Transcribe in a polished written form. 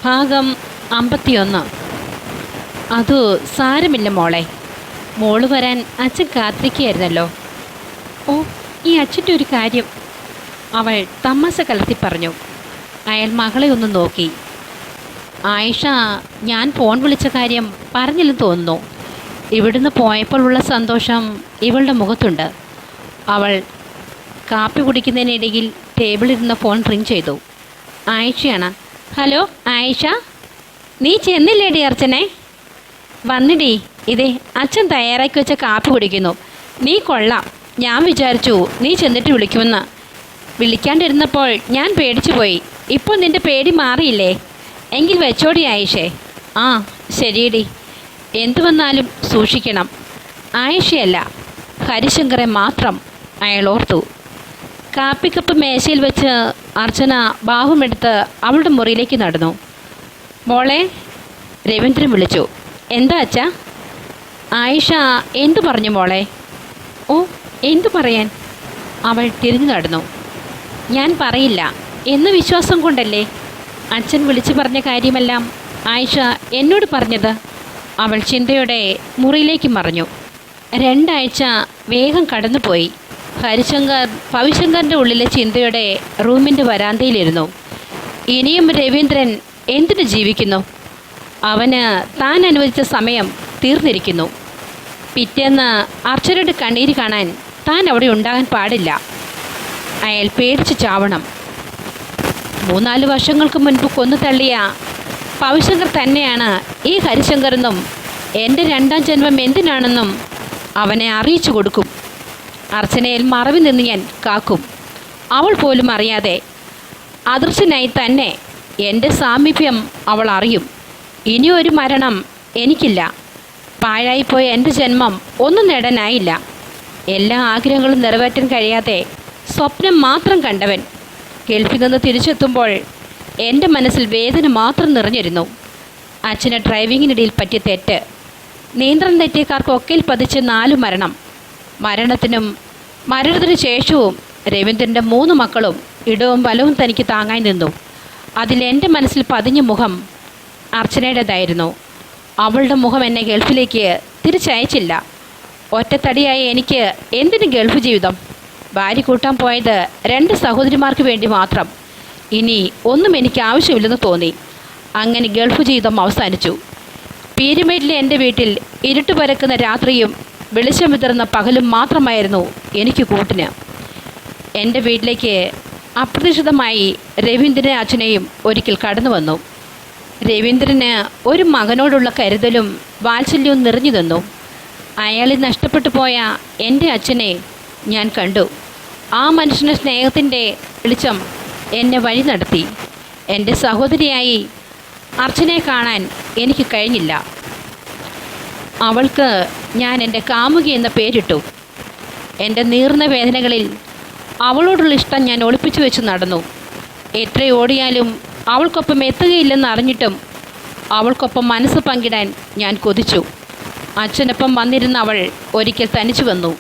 ഭാഗം 51. അതു സാരമില്ല മോളെ, മോള് വരാൻ അച്ഛൻ കാത്തിരിക്കുകയായിരുന്നല്ലോ. ഓ, ഈ അച്ഛൻ്റെ ഒരു കാര്യം, അവൾ തമാശ കലർത്തി പറഞ്ഞു. അയാൾ മകളെ ഒന്ന് നോക്കി. ആയിഷ, ഞാൻ ഫോൺ വിളിച്ച കാര്യം പറഞ്ഞില്ലെന്ന് തോന്നുന്നു. ഇവിടുന്ന് പോയപ്പോഴുള്ള സന്തോഷം ഇവളുടെ മുഖത്തുണ്ട്. അവൾ കാപ്പി കുടിക്കുന്നതിനിടയിൽ ടേബിളിരുന്ന ഫോൺ റിങ് ചെയ്തു. ആയിഷയാണ്. ഹലോ ആയിഷ, നീ ചെന്നില്ലേടി അർച്ചനെ? വന്നിടി, ഇതേ അച്ഛൻ തയ്യാറാക്കി വെച്ച കാപ്പി കുടിക്കുന്നു. നീ കൊള്ളാം, ഞാൻ വിചാരിച്ചു നീ ചെന്നിട്ട് വിളിക്കുമെന്ന്. വിളിക്കാണ്ടിരുന്നപ്പോൾ ഞാൻ പേടിച്ചു പോയി. ഇപ്പോൾ നിൻ്റെ പേടി മാറിയില്ലേ? എങ്കിൽ വെച്ചോടി ആയിഷേ. ആ ശരിയടി, എന്തു വന്നാലും സൂക്ഷിക്കണം. ആയിഷയല്ല, ഹരിശങ്കറെ മാത്രം, അയാൾ ഓർത്തു. കാപ്പിക്കപ്പ് മേശയിൽ വെച്ച് അർച്ചന ബാഹുമെടുത്ത് അവളുടെ മുറിയിലേക്ക് നടന്നു. മോളെ, രവീന്ദ്രൻ വിളിച്ചു. എന്താ അച്ഛാ? ആയിഷ എന്തു പറഞ്ഞു മോളെ? ഓ, എന്തു പറയാൻ? അവൾ തിരിഞ്ഞു നടന്നു. ഞാൻ പറയില്ല എന്ന വിശ്വാസം കൊണ്ടല്ലേ അച്ഛൻ വിളിച്ചു പറഞ്ഞ കാര്യമെല്ലാം ആയിഷ എന്നോട് പറഞ്ഞത്. അവൾ ചിന്തയോടെ മുറിയിലേക്ക് മറഞ്ഞു. 2 ആഴ്ച വേഗം കടന്നുപോയി. ഹരിശങ്കർ ഭവിശങ്കറിൻ്റെ ഉള്ളിലെ ചിന്തയുടെ റൂമിൻ്റെ വരാന്തയിലിരുന്നു. ഇനിയും രവീന്ദ്രൻ എന്തിനു ജീവിക്കുന്നു? അവന് താൻ അനുവദിച്ച സമയം തീർന്നിരിക്കുന്നു. പിറ്റേന്ന് അർച്ചനയുടെ കണ്ണീര് കാണാൻ താൻ അവിടെ ഉണ്ടാകാൻ പാടില്ല. അയാൾ പേടിച്ച് ചാവണം. 3-4 വർഷങ്ങൾക്ക് മുൻപ് കൊന്നു തള്ളിയ ഭവിശങ്കർ തന്നെയാണ് ഈ ഹരിശങ്കറെന്നും എൻ്റെ 2ാം ജന്മം എന്തിനാണെന്നും അവനെ അറിയിച്ചു കൊടുക്കും. അർച്ചനയിൽ മറവിൽ നിന്ന് ഞാൻ കാക്കും. അവൾ പോലും അറിയാതെ അദൃശ്യനായി തന്നെ എൻ്റെ സാമീപ്യം അവൾ അറിയും. ഇനിയൊരു മരണം എനിക്കില്ല. പാഴായിപ്പോയ എൻ്റെ ജന്മം ഒന്നും നേടാനായില്ല. എല്ലാ ആഗ്രഹങ്ങളും നിറവേറ്റാൻ കഴിയാതെ സ്വപ്നം മാത്രം കണ്ടവൻ ഗൾഫിൽ നിന്ന് തിരിച്ചെത്തുമ്പോൾ എൻ്റെ മനസ്സിൽ വേദന മാത്രം നിറഞ്ഞിരുന്നു. അച്ഛന് ഡ്രൈവിങ്ങിനിടയിൽ പറ്റിയ തെറ്റ്, നിയന്ത്രണം തെറ്റിയ കാർ കൊക്കയിൽ പതിച്ച് 4 മരണം. മരണത്തിനു ശേഷവും രവീന്ദ്രൻ്റെ 3 മക്കളും ഇടവും വലവും തനിക്ക് താങ്ങായി നിന്നു. അതിലെൻ്റെ മനസ്സിൽ പതിഞ്ഞ മുഖം അർച്ചനയുടേതായിരുന്നു. അവളുടെ മുഖം എന്നെ ഗൾഫിലേക്ക് തിരിച്ചയച്ചില്ല. ഒറ്റത്തടിയായ എനിക്ക് എന്തിന് ഗൾഫ് ജീവിതം? ഭാര്യ കൂട്ടാൻ പോയത് 2 സഹോദരിമാർക്ക് വേണ്ടി മാത്രം. ഇനി ഒന്നും എനിക്ക് ആവശ്യമില്ലെന്ന് തോന്നി. അങ്ങനെ ഗൾഫ് ജീവിതം അവസാനിച്ചു. പീരുമേട്ടിലെ എൻ്റെ വീട്ടിൽ ഇരുട്ട് പരക്കുന്ന രാത്രിയും വെളിച്ചം വിതറുന്ന പകലും മാത്രമായിരുന്നു എനിക്ക് കൂട്ടിന്. എൻ്റെ വീട്ടിലേക്ക് അപ്രതീക്ഷിതമായി രവീന്ദ്രനെ അച്ഛനെയും ഒരിക്കൽ കടന്നു വന്നു. രവീന്ദ്രന് ഒരു മകനോടുള്ള കരുതലും വാത്സല്യവും നിറഞ്ഞു നിന്നു. അയാളിൽ നഷ്ടപ്പെട്ടു പോയ എൻ്റെ അച്ഛനെ ഞാൻ കണ്ടു. ആ മനുഷ്യൻ്റെ സ്നേഹത്തിൻ്റെ വെളിച്ചം എന്നെ വഴി നടത്തി. എൻ്റെ സഹോദരിയായി അർച്ചനയെ കാണാൻ എനിക്ക് കഴിഞ്ഞില്ല. അവൾക്ക് ഞാൻ എൻ്റെ കാമുകി എന്ന പേരിട്ടു. എൻ്റെ നീർന്ന വേദനകളിൽ അവളോടുള്ള ഇഷ്ടം ഞാൻ ഒളിപ്പിച്ചു വെച്ച് നടന്നു. എത്ര ഓടിയാലും അവൾക്കൊപ്പം എത്തുകയില്ലെന്ന് അറിഞ്ഞിട്ടും അവൾക്കൊപ്പം മനസ്സ് പങ്കിടാൻ ഞാൻ കൊതിച്ചു. അച്ഛനൊപ്പം വന്നിരുന്ന അവൾ ഒരിക്കൽ തനിച്ചു വന്നു.